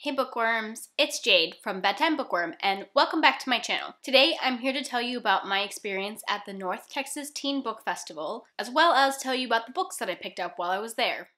Hey bookworms, it's Jade from Bedtime Bookworm and welcome back to my channel. Today I'm here to tell you about my experience at the North Texas Teen Book Festival, as well as tell you about the books that I picked up while I was there.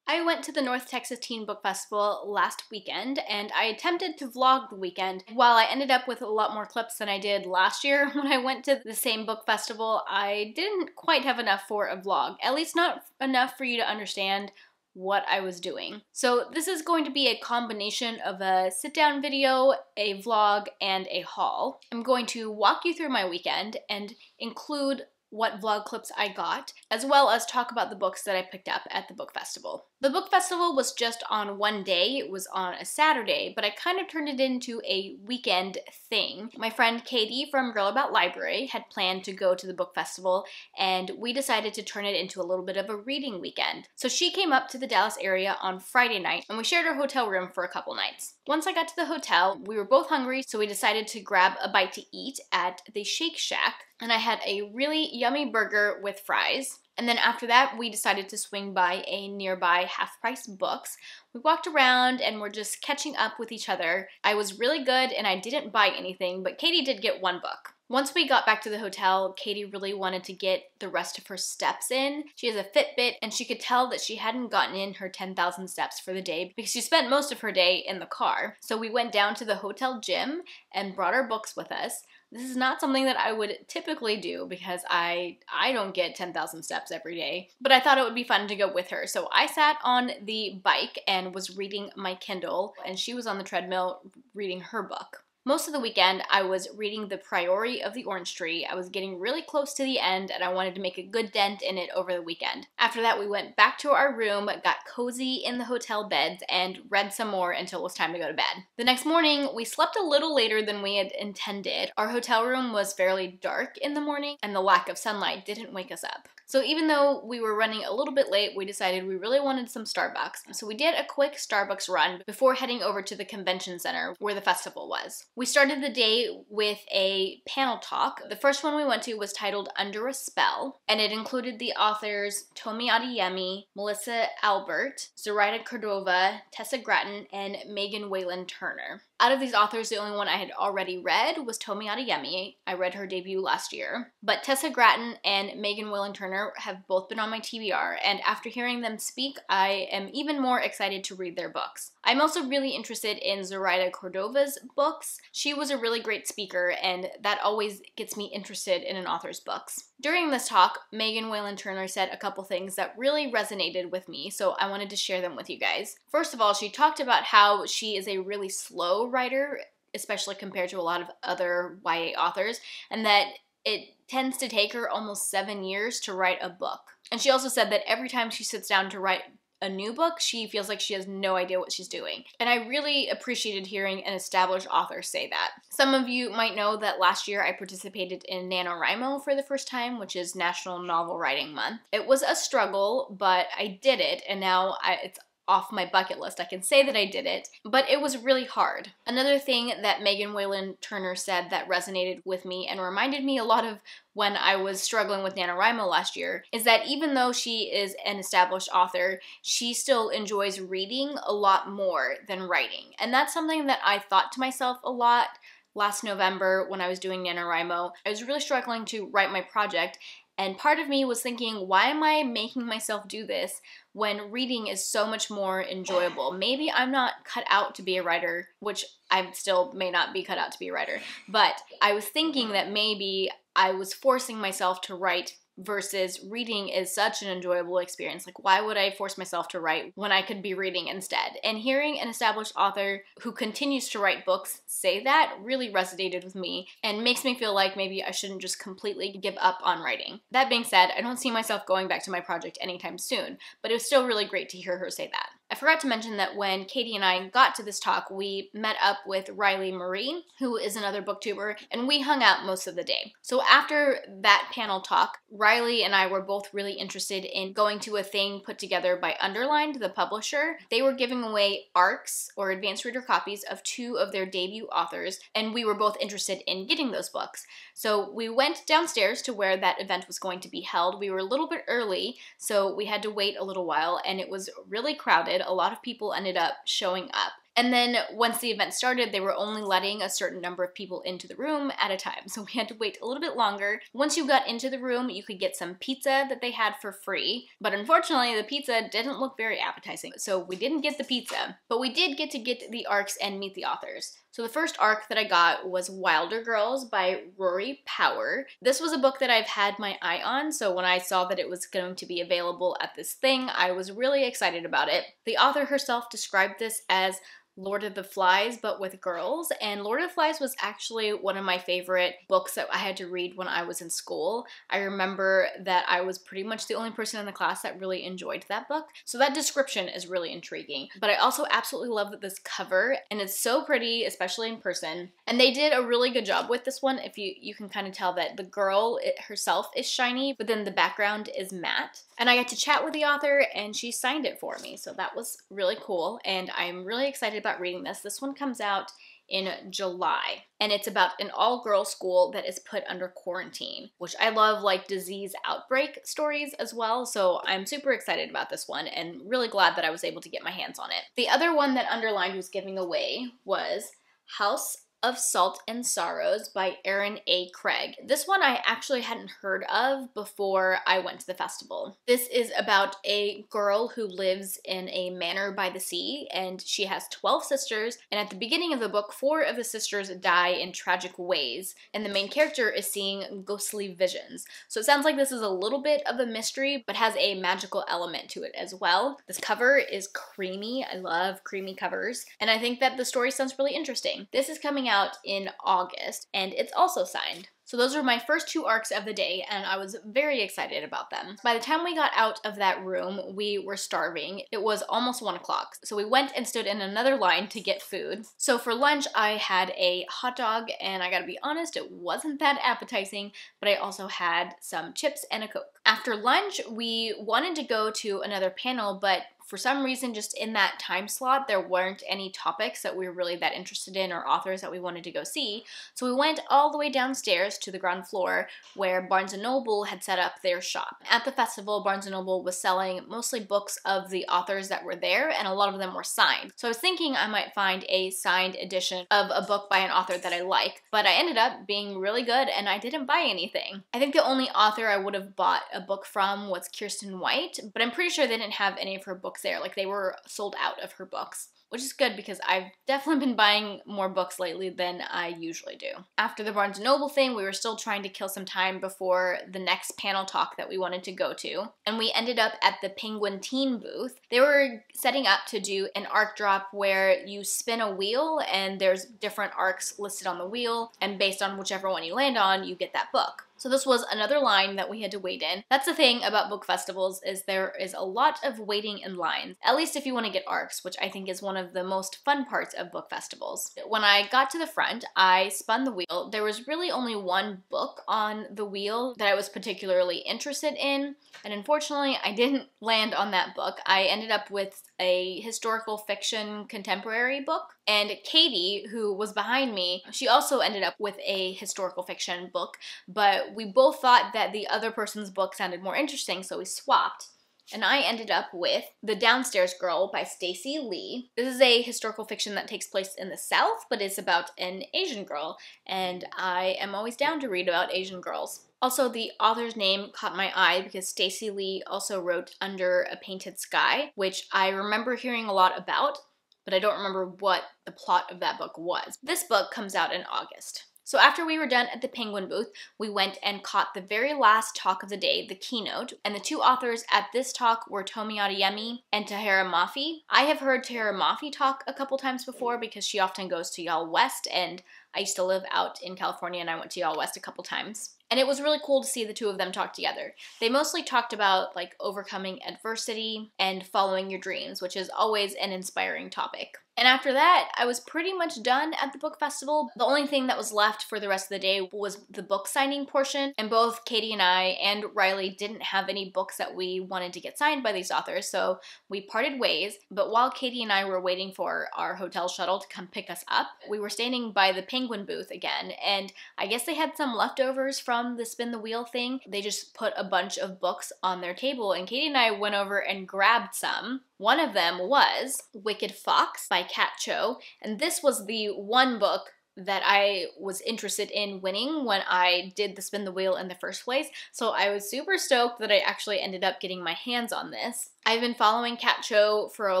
I went to the North Texas Teen Book Festival last weekend, and I attempted to vlog the weekend. While I ended up with a lot more clips than I did last year when I went to the same book festival, I didn't quite have enough for a vlog, at least not enough for you to understand what I was doing. So this is going to be a combination of a sit-down video, a vlog, and a haul. I'm going to walk you through my weekend and include what vlog clips I got, as well as talk about the books that I picked up at the book festival. The book festival was just on one day. It was on a Saturday, but I kind of turned it into a weekend thing. My friend Katie from Girl About Library had planned to go to the book festival, and we decided to turn it into a little bit of a reading weekend. So she came up to the Dallas area on Friday night, and we shared our hotel room for a couple nights. Once I got to the hotel, we were both hungry, so we decided to grab a bite to eat at the Shake Shack, and I had a really yummy burger with fries. And then after that, we decided to swing by a nearby half-price books. We walked around and were just catching up with each other. I was really good and I didn't buy anything, but Katie did get one book. Once we got back to the hotel, Katie really wanted to get the rest of her steps in. She has a Fitbit and she could tell that she hadn't gotten in her 10,000 steps for the day because she spent most of her day in the car. So we went down to the hotel gym and brought our books with us. This is not something that I would typically do because I don't get 10,000 steps every day, but I thought it would be fun to go with her. So I sat on the bike and was reading my Kindle, and she was on the treadmill reading her book. Most of the weekend, I was reading The Priory of the Orange Tree. I was getting really close to the end, and I wanted to make a good dent in it over the weekend. After that, we went back to our room, got cozy in the hotel beds, and read some more until it was time to go to bed. The next morning, we slept a little later than we had intended. Our hotel room was fairly dark in the morning, and the lack of sunlight didn't wake us up. So even though we were running a little bit late, we decided we really wanted some Starbucks. So we did a quick Starbucks run before heading over to the convention center where the festival was. We started the day with a panel talk. The first one we went to was titled Under a Spell, and it included the authors Tomi Adeyemi, Melissa Albert, Zoraida Cordova, Tessa Gratton, and Megan Whalen Turner. Out of these authors, the only one I had already read was Tomi Adeyemi. I read her debut last year. But Tessa Gratton and Megan Whalen Turner have both been on my TBR, and after hearing them speak, I am even more excited to read their books. I'm also really interested in Zoraida Cordova's books. She was a really great speaker, and that always gets me interested in an author's books. During this talk, Megan Whalen Turner said a couple things that really resonated with me, so I wanted to share them with you guys. First of all, she talked about how she is a really slow writer, especially compared to a lot of other YA authors, and that it tends to take her almost 7 years to write a book. And she also said that every time she sits down to write a new book, she feels like she has no idea what she's doing. And I really appreciated hearing an established author say that. Some of you might know that last year I participated in NaNoWriMo for the first time, which is National Novel Writing Month. It was a struggle, but I did it, and now it's off my bucket list. I can say that I did it, but it was really hard. Another thing that Megan Whalen Turner said that resonated with me and reminded me a lot of when I was struggling with NaNoWriMo last year is that even though she is an established author, she still enjoys reading a lot more than writing. And that's something that I thought to myself a lot last November when I was doing NaNoWriMo. I was really struggling to write my project, and part of me was thinking, why am I making myself do this when reading is so much more enjoyable? Maybe I'm not cut out to be a writer, which I still may not be cut out to be a writer, but I was thinking that maybe I was forcing myself to write versus reading is such an enjoyable experience. Like, why would I force myself to write when I could be reading instead? And hearing an established author who continues to write books say that really resonated with me and makes me feel like maybe I shouldn't just completely give up on writing. That being said, I don't see myself going back to my project anytime soon, but it was still really great to hear her say that. I forgot to mention that when Katie and I got to this talk, we met up with Riley Marie, who is another booktuber, and we hung out most of the day. So after that panel talk, Riley and I were both really interested in going to a thing put together by Underlined, the publisher. They were giving away ARCs, or advanced reader copies, of 2 of their debut authors, and we were both interested in getting those books. So we went downstairs to where that event was going to be held. We were a little bit early, so we had to wait a little while, and it was really crowded. A lot of people ended up showing up. And then once the event started, they were only letting a certain number of people into the room at a time. So we had to wait a little bit longer. Once you got into the room, you could get some pizza that they had for free. But unfortunately, the pizza didn't look very appetizing. So we didn't get the pizza. But we did get to get the arcs and meet the authors. So the first arc that I got was Wilder Girls by Rory Power. This was a book that I've had my eye on, so when I saw that it was going to be available at this thing, I was really excited about it. The author herself described this as Lord of the Flies, but with girls, and Lord of the Flies was actually one of my favorite books that I had to read when I was in school. I remember that I was pretty much the only person in the class that really enjoyed that book, so that description is really intriguing. But I also absolutely love this cover, and it's so pretty, especially in person, and they did a really good job with this one. If you can kind of tell that the girl herself is shiny, but then the background is matte. And I got to chat with the author, and she signed it for me, so that was really cool, and I'm really excited about reading this. This one comes out in July, and it's about an all-girls school that is put under quarantine, which I love, like disease outbreak stories as well, so I'm super excited about this one and really glad that I was able to get my hands on it. The other one that Underlined was giving away was House of Salt and Sorrows by Erin A. Craig. This one I actually hadn't heard of before I went to the festival. This is about a girl who lives in a manor by the sea, and she has 12 sisters, and at the beginning of the book, 4 of the sisters die in tragic ways, and the main character is seeing ghostly visions. So it sounds like this is a little bit of a mystery, but has a magical element to it as well. This cover is creamy. I love creamy covers, and I think that the story sounds really interesting. This is coming out in August, and it's also signed. So those were my first 2 arcs of the day, and I was very excited about them. By the time we got out of that room, we were starving. It was almost 1 o'clock, so we went and stood in another line to get food. So for lunch, I had a hot dog, and I gotta be honest, it wasn't that appetizing, but I also had some chips and a Coke. After lunch, we wanted to go to another panel, but for some reason, just in that time slot, there weren't any topics that we were really that interested in or authors that we wanted to go see. So we went all the way downstairs to the ground floor where Barnes & Noble had set up their shop. At the festival, Barnes & Noble was selling mostly books of the authors that were there, and a lot of them were signed. So I was thinking I might find a signed edition of a book by an author that I like, but I ended up being really good and I didn't buy anything. I think the only author I would have bought a book from was Kirsten White, but I'm pretty sure they didn't have any of her books there. Like, they were sold out of her books, which is good because I've definitely been buying more books lately than I usually do. After the Barnes & Noble thing, we were still trying to kill some time before the next panel talk that we wanted to go to, and we ended up at the Penguin Teen booth. They were setting up to do an arc drop where you spin a wheel and there's different arcs listed on the wheel, and based on whichever one you land on, you get that book. So this was another line that we had to wait in. That's the thing about book festivals, is there is a lot of waiting in lines, at least if you want to get arcs, which I think is one of the most fun parts of book festivals. When I got to the front, I spun the wheel. There was really only one book on the wheel that I was particularly interested in, and unfortunately I didn't land on that book. I ended up with a historical fiction contemporary book, and Katie, who was behind me, she also ended up with a historical fiction book, but we both thought that the other person's book sounded more interesting, so we swapped. And I ended up with The Downstairs Girl by Stacey Lee. This is a historical fiction that takes place in the South, but it's about an Asian girl, and I am always down to read about Asian girls. Also, the author's name caught my eye because Stacey Lee also wrote Under a Painted Sky, which I remember hearing a lot about, but I don't remember what the plot of that book was. This book comes out in August. So after we were done at the Penguin booth, we went and caught the very last talk of the day, the keynote, and the 2 authors at this talk were Tomi Adeyemi and Tahira Mafi. I have heard Tahira Mafi talk a couple times before because she often goes to Y'all West, and I used to live out in California and I went to Y'all West a couple times. And it was really cool to see the 2 of them talk together. They mostly talked about like overcoming adversity and following your dreams, which is always an inspiring topic. And after that, I was pretty much done at the book festival. The only thing that was left for the rest of the day was the book signing portion, and both Katie and I and Riley didn't have any books that we wanted to get signed by these authors, so we parted ways. But while Katie and I were waiting for our hotel shuttle to come pick us up, we were standing by the Penguin booth again, and I guess they had some leftovers from the spin the wheel thing. They just put a bunch of books on their table, and Katie and I went over and grabbed some. One of them was Wicked Fox by Kat Cho, and this was the one book that I was interested in winning when I did the spin the wheel in the first place, so I was super stoked that I actually ended up getting my hands on this. I've been following Kat Cho for a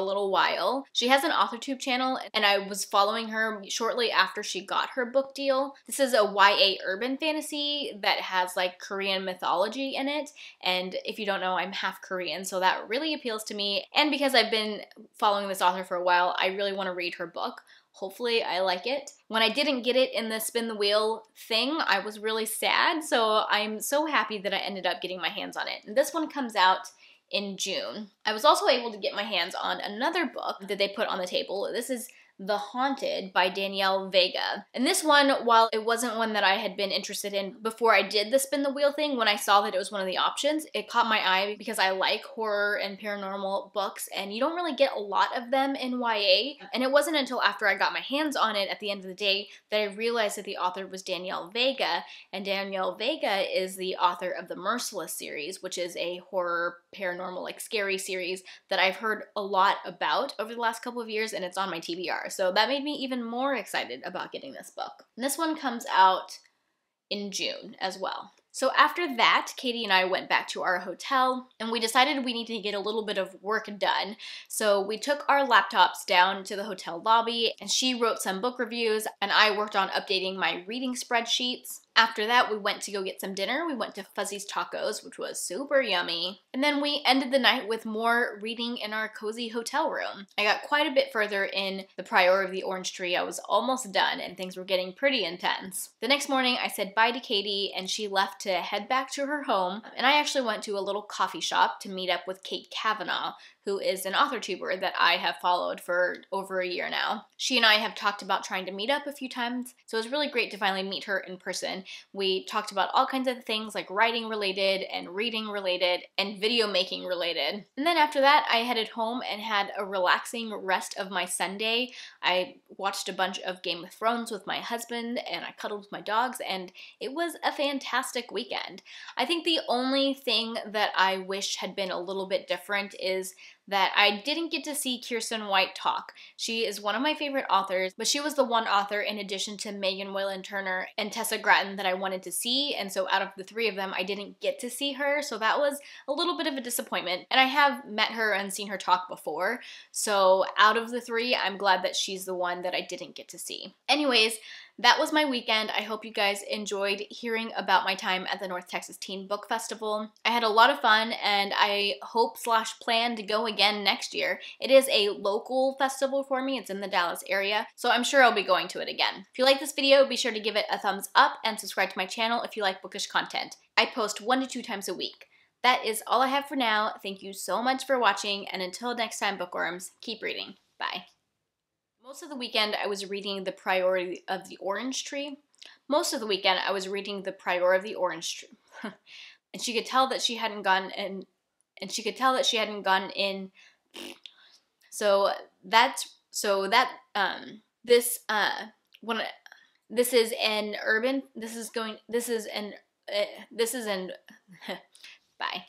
little while. She has an AuthorTube channel, and I was following her shortly after she got her book deal. This is a YA urban fantasy that has like Korean mythology in it, and if you don't know, I'm half Korean, so that really appeals to me. And because I've been following this author for a while, I really want to read her book. Hopefully I like it. When I didn't get it in the spin the wheel thing, I was really sad, so I'm so happy that I ended up getting my hands on it. And this one comes out in June. I was also able to get my hands on another book that they put on the table. This is The Haunted by Danielle Vega. And this one, while it wasn't one that I had been interested in before I did the spin the wheel thing, when I saw that it was one of the options, it caught my eye because I like horror and paranormal books, and you don't really get a lot of them in YA. And it wasn't until after I got my hands on it at the end of the day that I realized that the author was Danielle Vega, and Danielle Vega is the author of the Merciless series, which is a horror, paranormal, like scary series that I've heard a lot about over the last couple of years, and it's on my TBR. So that made me even more excited about getting this book. And this one comes out in June as well. So after that, Katie and I went back to our hotel, and we decided we needed to get a little bit of work done. So we took our laptops down to the hotel lobby, and she wrote some book reviews, and I worked on updating my reading spreadsheets. After that, we went to go get some dinner. We went to Fuzzy's Tacos, which was super yummy. And then we ended the night with more reading in our cozy hotel room. I got quite a bit further in The Prior of the Orange Tree. I was almost done, and things were getting pretty intense. The next morning, I said bye to Katie, and she left to head back to her home. And I actually went to a little coffee shop to meet up with Kate Kavanaugh, who is an AuthorTuber that I have followed for over a year now. She and I have talked about trying to meet up a few times, so it was really great to finally meet her in person. We talked about all kinds of things like writing related and reading related and video making related. And then after that, I headed home and had a relaxing rest of my Sunday. I watched a bunch of Game of Thrones with my husband, and I cuddled with my dogs, and it was a fantastic weekend. I think the only thing that I wish had been a little bit different is that I didn't get to see Kiersten White talk. She is one of my favorite authors, but she was the one author in addition to Megan Whalen Turner and Tessa Gratton that I wanted to see, and so out of the three of them, I didn't get to see her, so that was a little bit of a disappointment. And I have met her and seen her talk before, so out of the three, I'm glad that she's the one that I didn't get to see. Anyways, that was my weekend. I hope you guys enjoyed hearing about my time at the North Texas Teen Book Festival. I had a lot of fun, and I hope/plan to go again next year. It is a local festival for me. It's in the Dallas area, so I'm sure I'll be going to it again. If you like this video, be sure to give it a thumbs up and subscribe to my channel if you like bookish content. I post 1 to 2 times a week. That is all I have for now. Thank you so much for watching, and until next time, bookworms, keep reading. Bye. Most of the weekend, I was reading The Prior of the Orange Tree. Most of the weekend, I was reading The Prior of the Orange Tree. And she could tell that she hadn't gone in, bye.